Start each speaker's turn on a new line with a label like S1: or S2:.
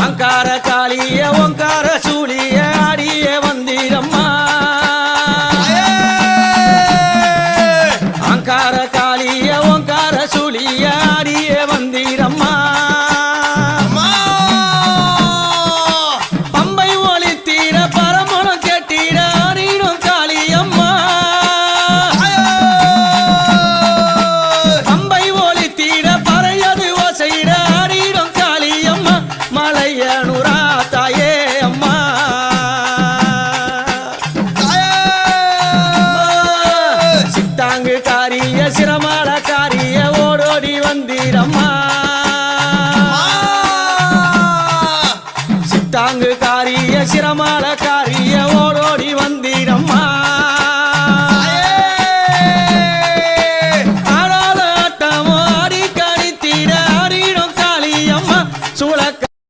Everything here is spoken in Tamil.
S1: அங்கார காளிய ஓங்கார சூழிய ஆடிய வந்திரம்மா அங்கார காளிய ஓங்கார சூழிய ஆடிய வந்திரம்மா பம்பை ஒளி தீர பரமணம் கேட்டீர ஆடிடும் காளியம்மா பம்பை ஒளி தீர பறையது ஓசையிட ஆடிடும் காளியம்மா மலையனுரா தாயே அம்மா சித்தாங்கு காரிய சிரமால காரிய ஓடோடி வந்தீரம்மா சித்தாங்கு